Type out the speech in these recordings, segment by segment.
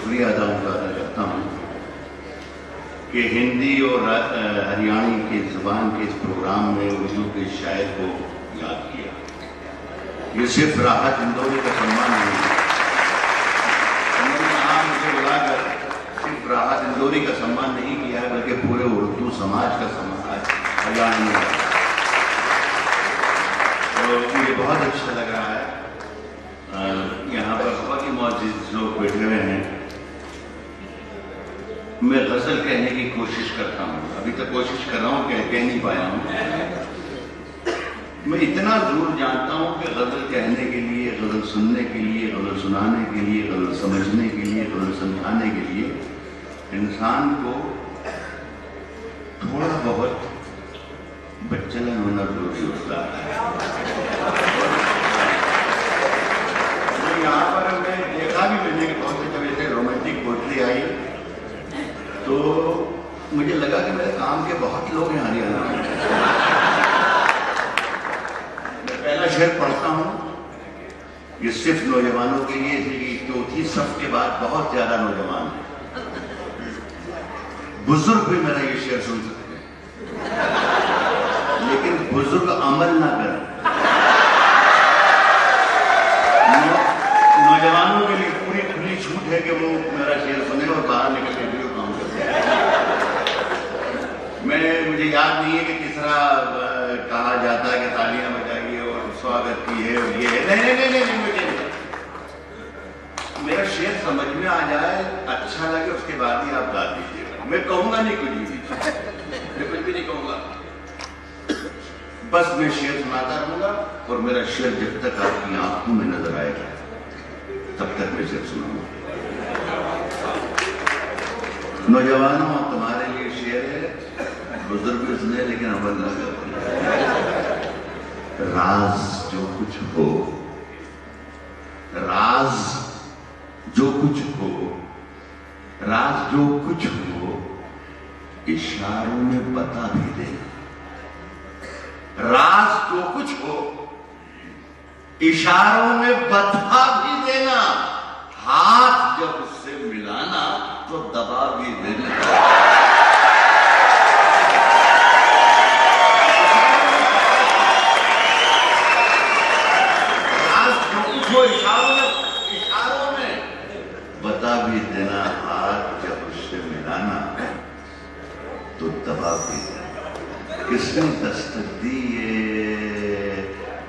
शुक्रिया अदा करता हूँ कि हिंदी और हरियाणी की ज़ुबान के इस प्रोग्राम में उर्दू के शायर को याद किया। ये सिर्फ राहत इंदौरी का सम्मान नहीं है, उन्होंने कहा मुझे बुलाकर सिर्फ राहत इंदौरी का सम्मान नहीं किया है बल्कि पूरे उर्दू समाज का सम्मान हरियाणा में। तो मुझे बहुत अच्छा लग रहा है। यहाँ पर बहुत ही मौजूद लोग बैठे हुए हैं। मैं गजल कहने की कोशिश करता हूँ, अभी तक कोशिश कर रहा हूँ, कह नहीं पाया हूँ। मैं इतना जरूर जानता हूँ कि गजल कहने के लिए, गजल सुनने के लिए, गजल सुनाने के लिए, गजल समझने के लिए, गजल समझाने के लिए इंसान को थोड़ा बहुत बच्चलन होना जरूरी होता है। तो यहाँ पर मैं देखा भी, मैंने बहुत से जब ऐसे रोमांटिक पोइट्री आई तो मुझे लगा कि मेरे काम के बहुत लोग हैं हरियाणा में। मैं पहला शेर पढ़ता हूँ, ये सिर्फ नौजवानों के लिए, इसलिए चौथी सफ के बाद बहुत ज्यादा नौजवान हैं। बुजुर्ग भी मेरा ये शेर सुन सकते हैं, लेकिन बुजुर्ग अमल ना करें। नौजवानों के लिए पूरी खुली छूट है कि वो मेरा शेर सुने और बाहर निकल के भी काम करते हैं। मुझे याद नहीं है कि तीसरा कहा जाता है कि तालियां बजाइए और स्वागत की है और ये है। नहीं, मुझे मेरा शेर समझ में आ जाए, अच्छा लगे, उसके बाद ही आप गा दीजिएगा। मैं कहूंगा नहीं कुछ भी, मैं कुछ भी नहीं कहूंगा, बस मैं शेर सुनाता रहूंगा और मेरा शेर जब तक आपकी आंखों में नजर आएगा तब तक मैं शेर सुनाऊंगा। नौजवानों, तुम्हारे लिए शेर है, बुजुर्ग भी सुने लेकिन अमल न करते। राज जो कुछ हो, राज जो कुछ हो, राज जो कुछ हो, इशारों में बता भी देना। राज जो कुछ हो, इशारों में बता भी देना। हाथ जब उससे मिलाना तो दबा भी देना। राज जो कुछ हो, इशारों में बता भी देना। हाथ जब उससे मिलाना तो दबा भी देना। किसने दस्तक दी ये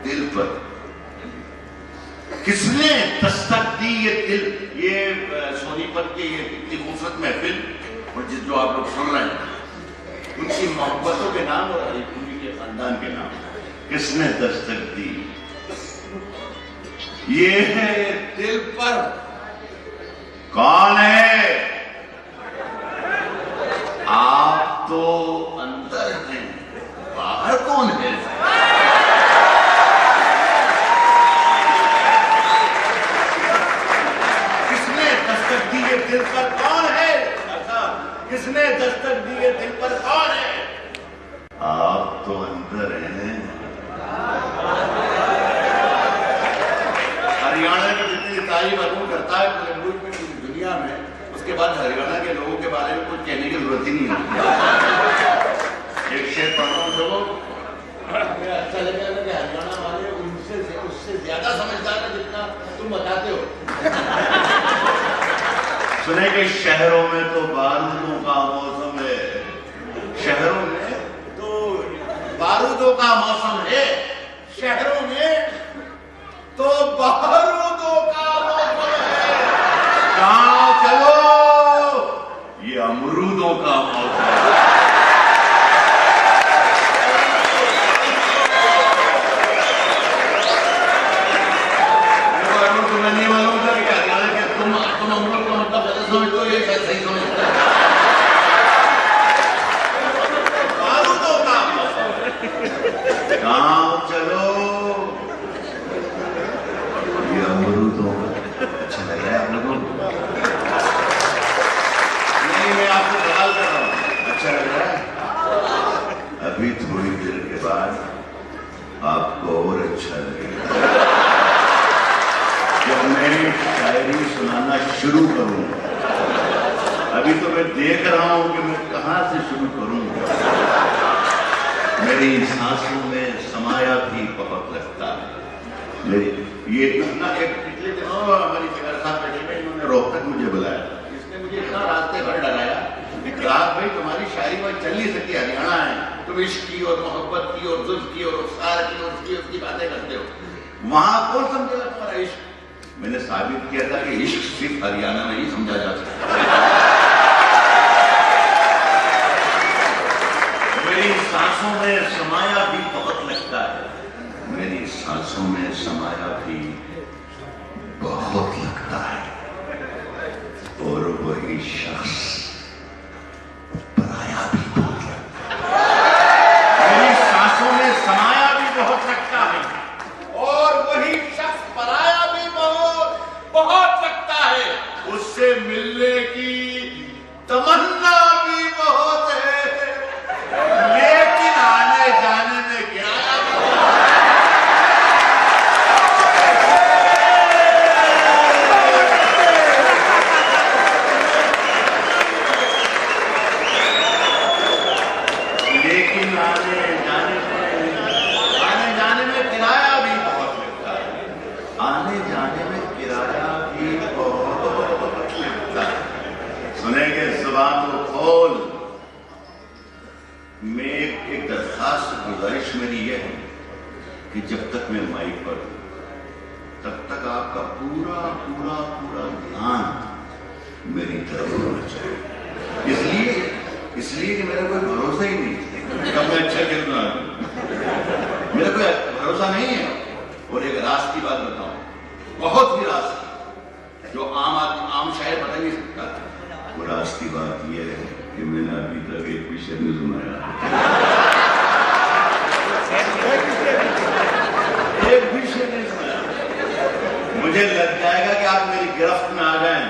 दिल पर, किसने दस्तक दी ये दिल, ये सोनीपत के ये इतनी खूबसूरत महफिल और जिस जो आप लोग सुन रहे हैं उनकी मोहब्बतों के नाम और हरिपुरी के खानदान के नाम, किसने दस्तक दी ये है दिल पर। कौन है? आप तो अंदर हैं, बाहर कौन है? दिल पर कौन है? अच्छा, किसने दस्तक दी है दिल पर कौन है? आप तो अंदर हैं। हरियाणा की जितनी तारीफ अरूण करता है पूरे मुल्क में, पूरी दुनिया में, उसके बाद हरियाणा के लोगों के बारे में कुछ कहने की जरूरत ही नहीं है। एक शेर पढ़ता हूँ जो अच्छा लगेगा कि हरियाणा वाले उससे ज्यादा समझदार है जितना तुम बताते हो। सुने कि शहरों में तो बारूदों का मौसम है, शहरों में तो बारूदों का मौसम है, शहरों में तो बारूदों का मौसम है। गाँव चलो, ये अमरूदों का मौसम है। तुम्हें नहीं मालूम था कि हरियाणा के तुम अमरूद का मतलब गलत समझते हो, ये सही समझते हो। बारूदों का गाँव चलो, ये अमरूदों का। अच्छा लग रहा है आप लोगों को? नहीं, मैं आपको सवाल कर रहा हूँ, अच्छा लग रहा है? अभी थोड़ी देर के बाद आपको और अच्छा लगेगा। जब मैं शायरी सुनाना शुरू करूं अभी तो मैं देख रहा हूं कि मैं कहां से शुरू करूं। मेरी सांसों में समाया भी बहुत लगता है। मेरी ये इतना एक पिछले दिनों हमारी फिगर साहब बैठे में इन्होंने रोहतक मुझे बुलाया, इसने मुझे इतना रास्ते भर डराया कि रात भाई तुम्हारी शायरी वहां चल नहीं सकती, हरियाणा है, तुम इश्क की और मोहब्बत की और जुल्फ की और रुखसार की और उसकी बातें करते हो, वहां कौन समझेगा तुम्हारा इश्क। मैंने साबित किया था कि इश्क सिर्फ हरियाणा में ही समझा जा सकता। मेरी सांसों में समाया भी बहुत लगता है, मेरी सांसों में समाया भी बहुत लगता है, और वही शख्स पराया भी बहुत लगता है। मेरी सांसों में समाया भी बहुत लगता है, और वही शख्स पराया भी बहुत लगता है। उससे मिलने की तमन्ना भी बहुत है, लेकिन आने जाने में किराया लेकिन आने जाने में किराया भी बहुत लगता है, आने जाने में किराया भी बहुत लगता है। सुनेंगे जुबान को खोल में एक दरखास्त गुजारिश मेरी यह है कि जब तक मैं माइक पर हूं तब तक आपका पूरा पूरा पूरा ध्यान मेरी तरफ होना चाहिए, इसलिए कि मेरा कोई भरोसा ही नहीं कब मैं अच्छा खेल रहा हूं, मेरा कोई भरोसा नहीं है। और एक राज की बात बताऊं, बहुत ही राज की, जो आम शायर बता नहीं सकता। वो राज की बात यह है कि मैंने अभी तक एक भी शेर नहीं सुनाया, एक भी शेर नहीं सुनाया। मुझे लग जाएगा कि आप मेरी गिरफ्त में आ जाएं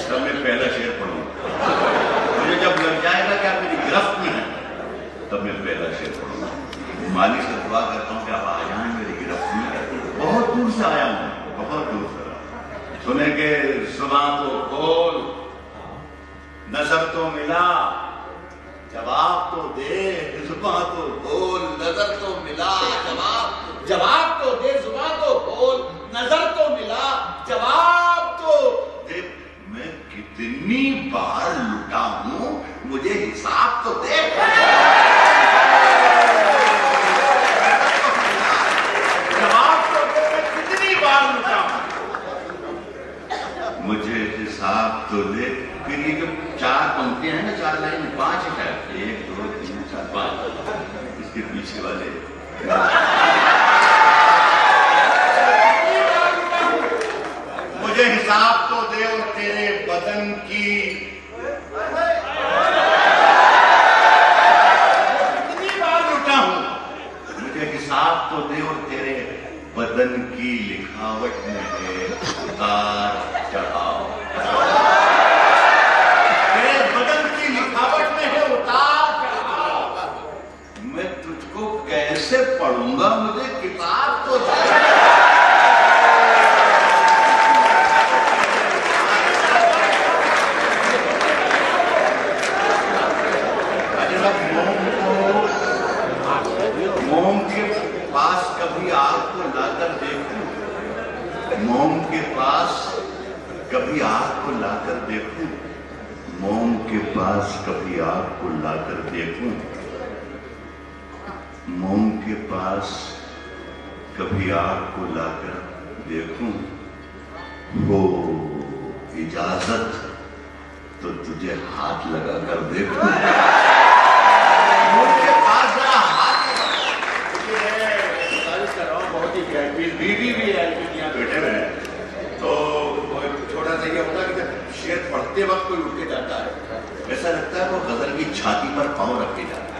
तब मैं पहला शेर पढ़ूंगा। मुझे जब लग जाएगा कि आप मेरी गिरफ्त में हैं तब मैं पहला शेर पढ़ूंगा। मालिक से दुआ करता हूं कि आप आ जाएं मेरी गिरफ्त में। बहुत दूर से आया हूं, बहुत दूर से। सुने के जुबान तो खोल, नजर तो मिला जवाब तो दे, जुबान तो बोल, नजर तो मिला जवाब तो दे, जुबान तो बोल, नजर तो मिला जवाब तो दे। मैं कितनी बार लुटा हूं, मुझे हिसाब तो दे। जवाब तो दे, मैं कितनी बार लुटा हूं, मुझे हिसाब तो दे। फिर ये जो चार पंक्तियां हैं ना, चार लाइन, पांच है शायद, 1 2 3 4 5, इसके पीछे वाले मुझे हिसाब तो दे और तेरे बदन की कितनी बार लुटा हूं, मुझे हिसाब तो दे और तेरे बदन की लिखावट में है उतार चढ़ाव। मैं तुझको कैसे पढ़ूंगा, मुझे किताब तो मोम के पास कभी आग को लाकर देखूं, मोम के पास कभी आग को लाकर देखूं, मोम के पास कभी आग को लाकर देखूं, मोम के पास कभी आग को लाकर देखूं, हो इजाजत तो तुझे हाथ लगाकर देखूं। मोम के पास जरा हाथ कर रहा हूं, बहुत ही बीवी भी है यहाँ बैठे हुए हैं, तो छोटा सा ये होता है कि शेर पढ़ते वक्त कोई उठ के जाता है, ऐसा लगता है वो गजल की छाती पर पांव रख के जाता है।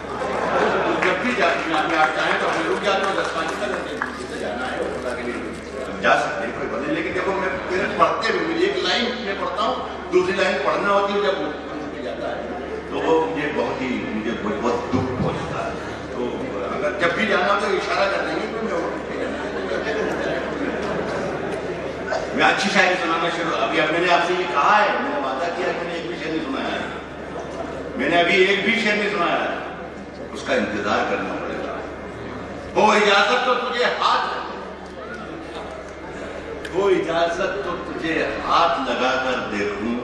तो जब भी आप चाहें तो हम रुक जाते हो, 10-5 मिनट जाना है खुदा के लिए जा सकते हैं, कोई बात नहीं। लेकिन देखो मैं फिर पढ़ते हुए एक लाइन में पढ़ता हूँ, दूसरी लाइन पढ़ना होती है, जब उठ के जाता है तो वो मुझे बहुत दुख पहुंचता है। तो अगर जब भी जाना हो तो इशारा कर देंगे तो मैं उठ के जाना। मैं अच्छी शायरी सुनाना शुरू, अभी मैंने आपसे ये कहा है, मैंने वादा किया कि मैंने एक भी शायरी सुना मैंने अभी एक भी शेर नहीं सुनाया, उसका इंतजार करना पड़ेगा। वो इजाजत तो तुझे हाथ लगाकर देखूं,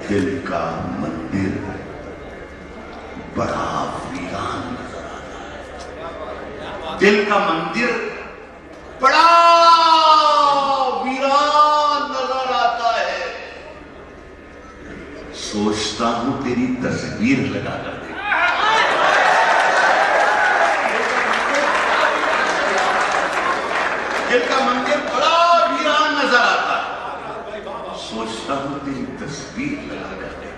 दिल का मंदिर बड़ा वीरान नजर आता है। दिल का मंदिर बड़ा वीरान नजर आता है। सोचता हूं तेरी तस्वीर लगाकर देख। दिल का मंदिर बड़ा वीरान नजर आता है, सोचता हूं तेरी तस्वीर लगाकर देख।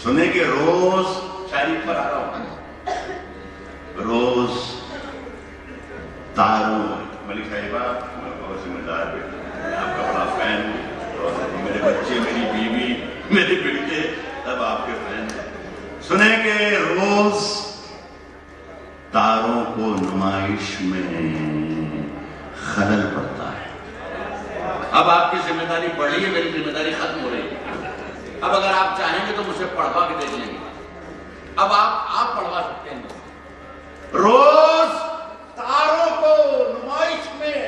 सुने कि रोज शायरी पर आ रहा हूं, रोज तारों, मलिक साहिबा मैं बहुत जिम्मेदार बेटा, आपका बड़ा फैन हूं, और मेरे बच्चे, मेरी बीवी, मेरे बेटे सब आपके फैन हैं। सुने कि रोज तारों को नुमाइश में खलल पड़ता है। अब आपकी जिम्मेदारी बढ़ी है, मेरी जिम्मेदारी खत्म हो रही है। अब अगर आप चाहेंगे तो मुझसे पढ़वा के देख लेंगे। अब आप पढ़वा सकते हैं। रोज तारों को नुमाइश में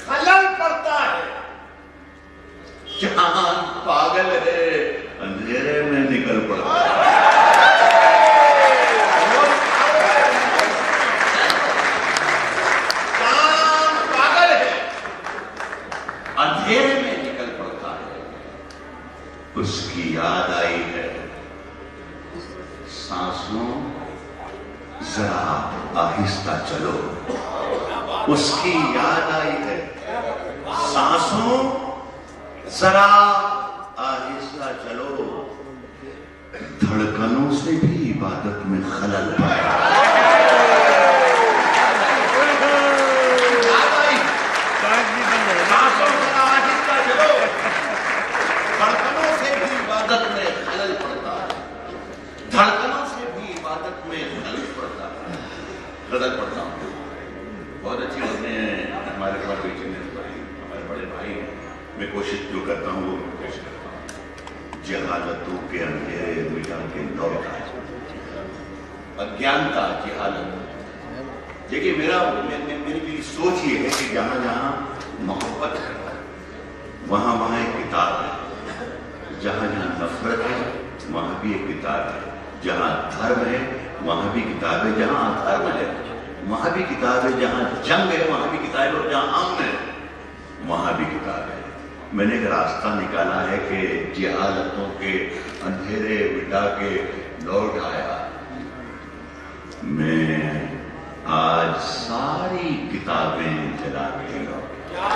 खलल पड़ता है, चांद पागल है अंधेरे में निकल पड़ता है। अंधेरे में निकल पड़ता है। उसकी याद आई है, सांसों जरा आहिस्ता चलो। उसकी याद आई है, सांसों जरा आहिस्ता चलो। धड़कनों से भी इबादत में खलल पड़ा। धड़कनों से भी इबादत में खलल पड़ता है, धड़कनों से भी इबादत में खलल पड़ता है, खलल पड़ता हूं। बहुत अच्छी बातें हैं हमारे पास बेचने पड़ी, हमारे बड़े भाई हैं। मैं कोशिश जो करता हूँ वो कोशिश करता हूँ, जहालतों के अंधेरे मिटा के लौट आए। अज्ञानता, जहालत। देखिए मेरी सोच ये है कि जहां जहां मोहब्बत है वहां वहां एक किताब है, जहां जहां नफरत है वहां भी एक किताब है, जहां धर्म है वहां भी किताब है, जहां अधर्म है वहां भी किताब है, जहां जंग है वहां भी किताब है, और जहां अमन है वहां भी किताब है। मैंने एक रास्ता निकाला है कि जहालतों के अंधेरे मिटा के लौट आया। मैं आज सारी किताबें जला के लौट आया।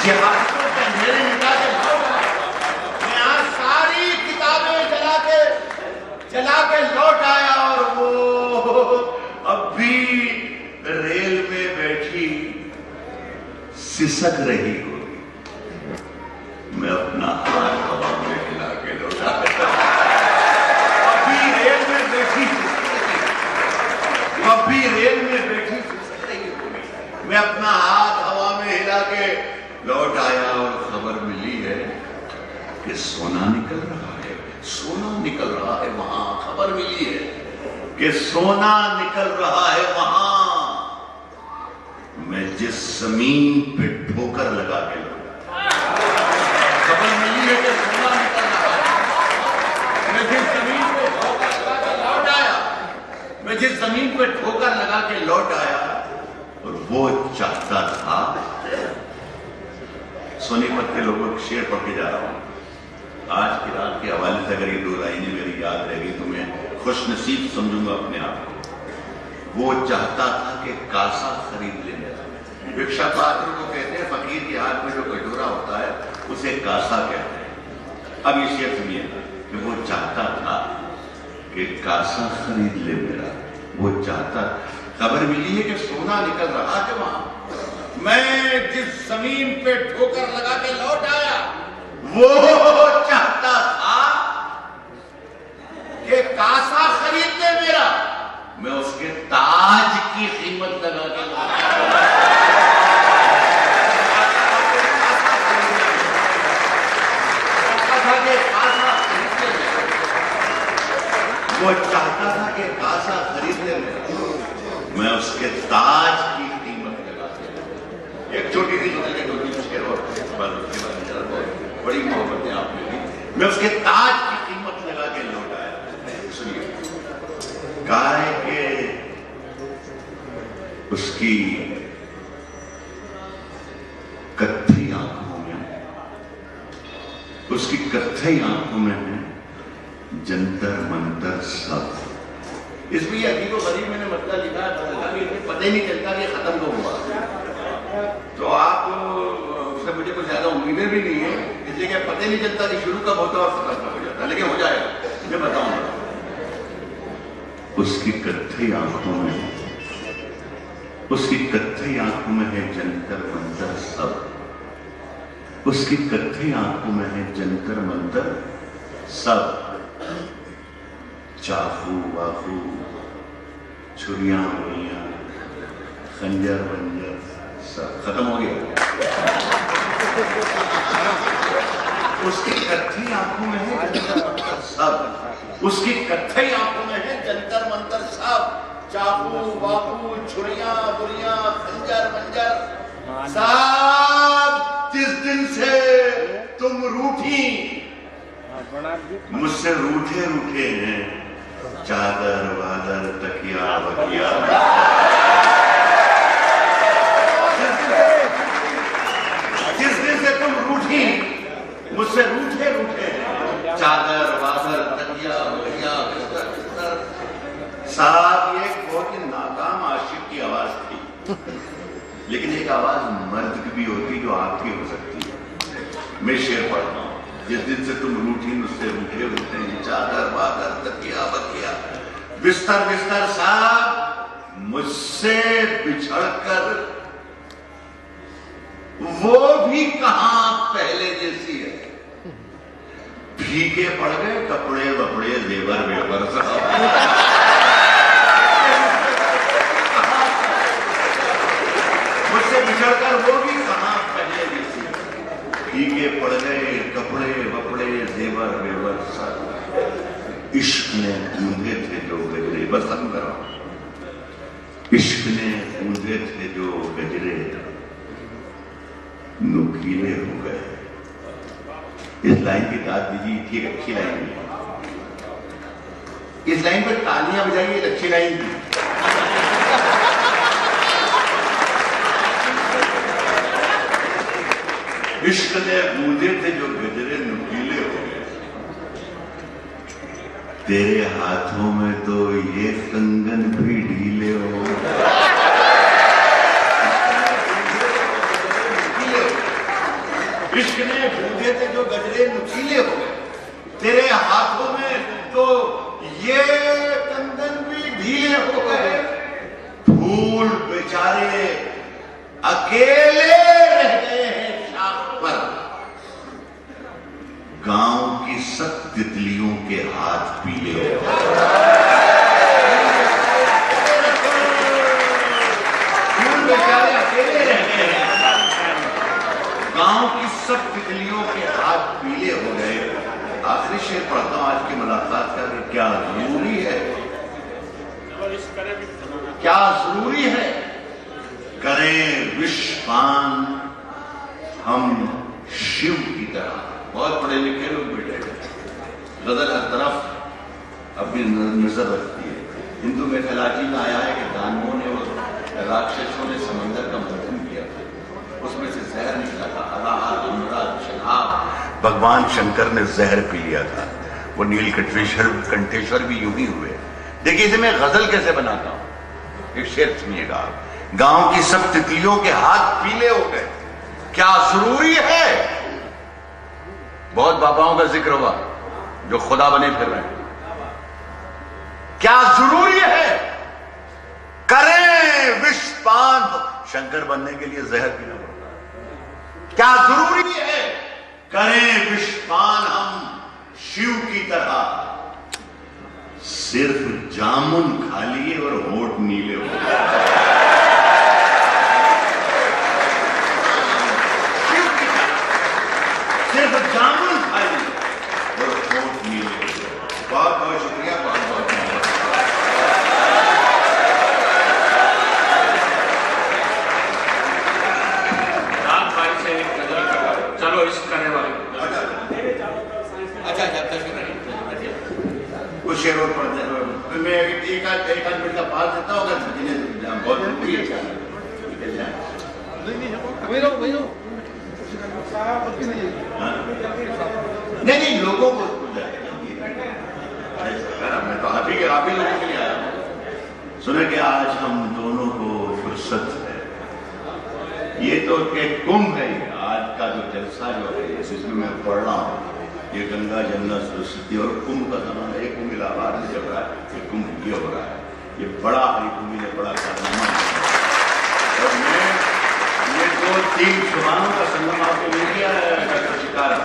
जहालतों के अंधेरे मिटा के लौट आया। मैं आज सारी किताबें जला के लौट आया, और वो अब भी रेल में बैठी सिसक रही होगी। मैं अपना हाथ हवा में हिला के लौट आया। अभी रेल में बैठी सिसक रही होगी। मैं अपना हाथ हवा में हिला के लौट आया, और खबर मिली है कि सोना निकल रहा है, सोना निकल रहा है वहां। खबर मिली है कि सोना निकल रहा है वहां। मैं जिस जमीन पे ठोकर लगा के खबर मिली है कि सोना निकल रहा है। मैं जिस जमीन पे ठोकर लगा के लौट आया, मैं जिस जमीन पे ठोकर लगा के लौट आया, और वो चाहता था। सोनीपत के लोगों को शेर पढ़ के जा रहा हूं। आज की रात के हवाले से अगर ये दो लाइनें मेरी याद रहेगी तो मैं खुश नसीब समझूंगा अपने आप को। वो चाहता था कि कासा खरीद ले मेरा। भिक्षा पात्र को कहते हैं, फकीर के हाथ में जो कटोरा होता है उसे कासा कहते हैं। अब ये शेर सुनिए कि वो चाहता था कि कासा खरीद ले मेरा। वो चाहता, खबर मिली है कि सोना निकल रहा है वहां। मैं जिस जमीन पे ठोकर लगा के लौट आया, वो चाहता था कि कासा खरीद ले मेरा। मैं उसके ताज की कीमत लगा के लौट आया। कासा खरीद ले। वो चाहता था कि कासा खरीदने में मैं उसके ताज की कीमत लगा के, एक छोटी सी गुजर के 2-3 शेर और उसके बाद बड़ी मोहब्बतें आपने दी, मैं उसके ताज की कीमत लगा के लौट आया। सुनिए, गाय के उसकी कत्थई आंखों में, उसकी कत्थई आंखों में है जंतर मंतर सब। इसमें ये अजीब गरीब मैंने मतलब लिखा है, पता ही नहीं चलता कि खत्म कब हुआ। तो आप उससे मुझे कुछ ज्यादा उम्मीदें भी नहीं है, इसलिए कि पता ही नहीं चलता कि शुरू कब होता और खत्म कब हो जाता, लेकिन हो जाएगा, मैं बताऊंगा। उसकी कत्थई आंखों में, उसकी कत्थई आंखों में है जंतर मंतर सब, उसकी कत्थई आंखों में है जंतर मंतर सब। चाकू वाकू, छुरियां मुरियां, खंजर वंजर सब खत्म हो गया। उसकी कत्थई आंखों में है जंतर मंतर सब, उसकी कत्थई आंखों में है जंतर मंतर सब। चाकू वाकू, छुरियां बुरियां, खंजर वंजर सब। जिस दिन से तुम रूठी, मुझसे रूठे रूठे हैं, चादर वादर तकिया बकिया, जिस दिन से तुम रूठी, मुझसे रूठे रूठे हैं, चादर वादर तकिया बकिया, बिस्तर बिस्तर। साहब, ये एक बहुत ही नाकाम आशिक की आवाज थी, लेकिन एक आवाज मर्द की भी होती जो आपकी हो सकती है। मैं शेर पढ़ता हूं। जिस दिन से तुम रूठी, मुझसे रूठे होते हैं, चादर वादर तकिया बकिया, बिस्तर बिस्तर साहब। मुझसे बिछड़कर वो भी कहां पहले जैसी है, फीके पड़ गए कपड़े वपड़े जेवर वेवर साहब। मुझसे बिछड़कर वो भी कहां पहले जैसी, फीके पड़ गए कपड़े वपड़े जेवर वेवर सब। इश्क ने ऊंधे थे जो गजरे, बस खत्म करो। इश्क ने ऊंधे थे जो गजरे, नुकीले हो गए। इस लाइन की दाद दीजिए, ठीक अच्छी लाइन है। इस लाइन पर तालियां बजाइए, अच्छी लाइन थी। इश्क ने बूंदे थे जो गजरे, नुकीले हो गए। तेरे हाथों में तो ये कंगन भी ढीले हो गए। इश्क ने बूंदे थे जो गजरे, नुकीले हो गए। तेरे हाथों में तो ये कंगन भी ढीले हो गए। फूल बेचारे अकेले रह गए हैं पर, गांव की सब तितलियों के हाथ पीले हो गए। फूल बेचारे अकेले रह गए हैं, गांव की सब तितलियों के हाथ पीले हो गए। आखिरी शेर पढ़ता हूं आज की मुलाकात का कि क्या जरूरी है, क्या जरूरी है करें विषपान हम शिव की तरह। बहुत पढ़े लिखे लोग बैठे हैं, गजल हर तरफ अपनी नजर रखती है। हिंदू मैथोलॉजी में आया है कि दानवों ने और राक्षसों ने समंदर का मंथन किया था, उसमें से जहर निकला था। भगवान शंकर ने जहर पी लिया था। वो नीलकंठेश्वर भी यूं ही हुए। देखिए इसे मैं गजल कैसे बनाता हूं, एक शेर सुनिएगा आप। गांव की सब तितलियों के हाथ पीले हो गए, क्या जरूरी है। बहुत बाबाओं का जिक्र हुआ जो खुदा बने फिर रहे हैं। क्या जरूरी है करें विषपान, शंकर बनने के लिए जहर पीना पड़ता है। क्या जरूरी है करें विषपान हम शिव की तरह, सिर्फ जामुन खा लिए और होठ नीले हो गए। सिर्फ जामुन खा लिए और होठ नीले हो गए। बहुत बहुत शुक्रिया, बहुत बहुत एक आध मिनट का पास देता हूँ, अगर जिन्हें बहुत जरूरी है निकल जाए। नहीं नहीं, लोगों को मैं तो आप ही लोगों के लिए आया हूँ। सुने कि आज हम दोनों को फुर्सत है, ये तो एक कुंभ है, आज का जो जलसा जो है इसमें मैं पढ़ रहा हूँ, ये गंगा जमुना सरस्वती और कुंभ का जमाना है। कुंभ इलाहाबाद में चल रहा है, ये कुंभ ये हो रहा है, ये बड़ा हरिकुंभ ने बड़ा कारनामा है। और मैं ये दो तीन जुबानों का संगम आपने नहीं किया है शिकारा,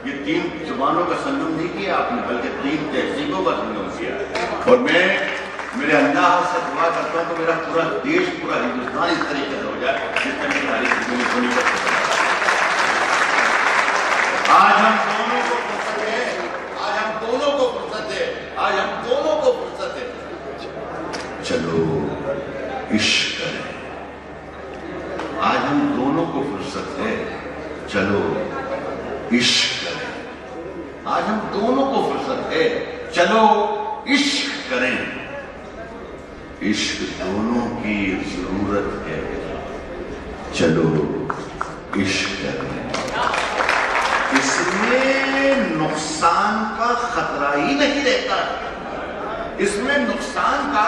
ये तीन जुबानों का संगम नहीं किया आपने, बल्कि तीन तहजीबों का संगम किया। और मैं मेरे अल्लाह से दुआ करता हूँ तो मेरा पूरा देश, पूरा हिंदुस्तान इस तरीके से हो जाए जिस तरह की तारीफ सुनी कर सकते। आज हम दोनों को फुर्सत है, आज हम दोनों को फुर्सत है, आज हम दोनों को फुर्सत है, चलो इश्क करें। आज हम दोनों को फुर्सत है, चलो इश्क करें। आज हम दोनों को फुर्सत है, चलो इश्क करें। इश्क दोनों की जरूरत है, चलो इश्क करें। इसमें नुकसान का खतरा ही नहीं रहता है, इसमें नुकसान का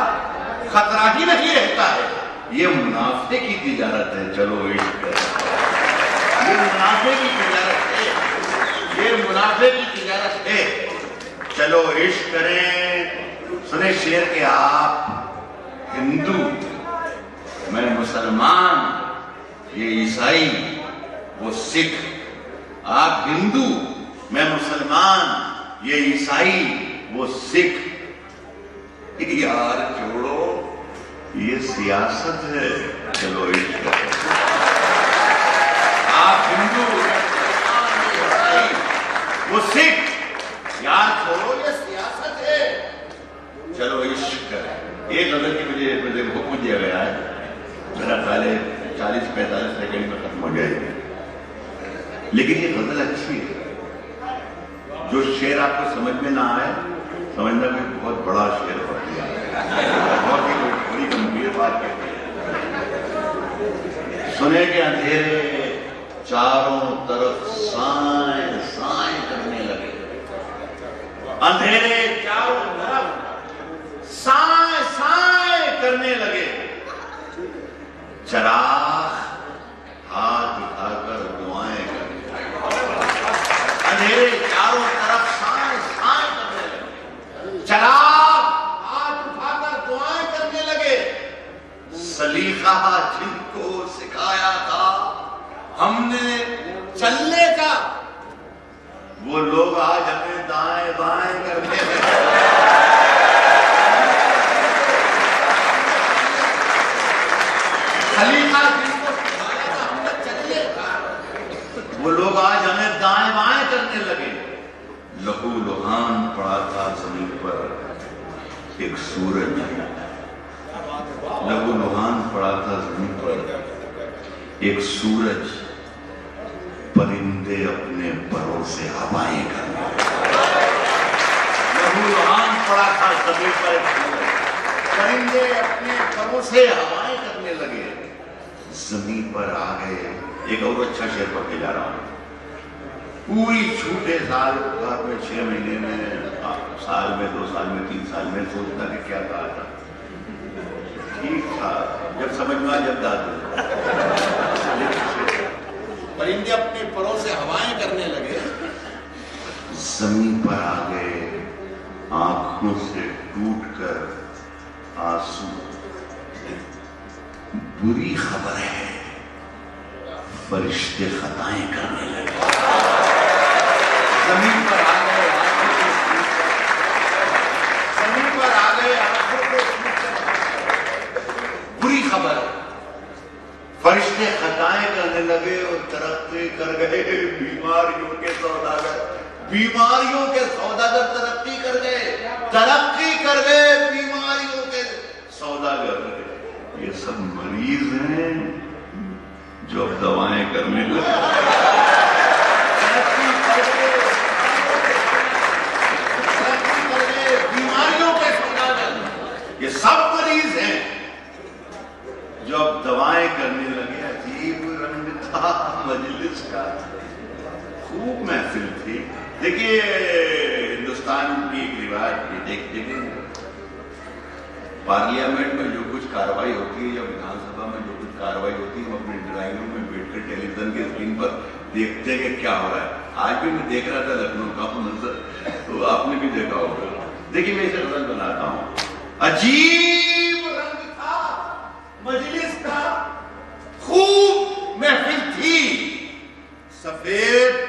खतरा ही नहीं रहता है। ये मुनाफे की तिजारत है, चलो इश्क करें। ये मुनाफे की तिजारत है, ये मुनाफे की तिजारत है, चलो इश्क करें। सुने शेर के, आप हिंदू, मैं मुसलमान, ये ईसाई वो सिख। आप हिंदू, मैं मुसलमान, ये ईसाई वो सिख। यार छोड़ो, ये सियासत है, चलो इश्क करें। आप हिंदू, वो सिख, यार छोड़ो, ये सियासत है, चलो इश्क करें। एक गजल की मुझे हुक्म दिया गया है, मेरा पहले 40-45 सेकंड में खत्म हो जाएगी, लेकिन ये गजल अच्छी है। जो शेर आपको समझ में ना आए, समझना भी बहुत बड़ा शेर पढ़ दिया, बहुत ही बड़ी गंभीर बात कहती है। सुने के अंधेरे चारों तरफ साए साए करने लगे, अंधेरे चारों तरफ साए साए करने लगे। चराग हाथ उठाकर दुआएं करने लगे, अंधेरे चारों तरफ साए साए करने लगे। चराग हाथ उठाकर दुआएं करने लगे। सलीका जिनको सिखाया था हमने चलने का, वो लोग आज हमें दाएं बाएं करने लगे। सलीका जिनको सिखाया था हमने चलने का, वो लोग आज हमें दाएं बाएं करने लगे। लहू लुहान पड़ा था जमीन पर एक सूरज, लहू लुहान पड़ा था जमीन पर एक सूरज, परिंदे अपने परों से हवाएं करने लगे। लहू लुहान पड़ा था जमीन पर एक सूरज, परिंदे अपने परों से हवाएं करने लगे। जमीन पर आ गए। एक और अच्छा शेर पढ़ के जा रहा हूं। पूरी छूटे साल भर में 6 महीने में, साल में, 2 साल में, 3 साल में सोचता कि क्या कहा था, ठीक था, जब समझ में आया जब दाद। परिंदे अपने परों से हवाएं करने लगे। जमीन पर आ गए, आंखों से टूटकर आंसू। बुरी खबर है, फरिश्ते खताएं करने लगे। जमीन पर आ गए, जमीन पर आ गए, आंखों को बुरी खबर, फरिश्ते खताएं करने लगे और तरक्की कर गए। बीमारियों के सौदागर, बीमारियों के सौदागर तरक्की कर गए, तरक्की कर गए बीमारियों के सौदागर। ये सब मरीज हैं जो अब दवाएं करने लगे। तरक्की कर गए बीमारियों के सौदागर, ये सब खूब महफिल थी। देखिए हिंदुस्तान की एक रिवाज ये देखिए, पार्लियामेंट में जो कुछ कार्रवाई होती है या विधानसभा में जो कुछ कार्रवाई होती है, हम अपने ड्राइंग रूम में बैठकर टेलीविजन के स्क्रीन पर देखते हैं कि क्या हो रहा है। आज भी मैं देख रहा था लखनऊ का मंजर, तो आपने भी देखा होगा। देखिए मैं इसे गजल बनाता हूं। अजीब रंग था मजलिस का, खूब महफिल थी, सफेद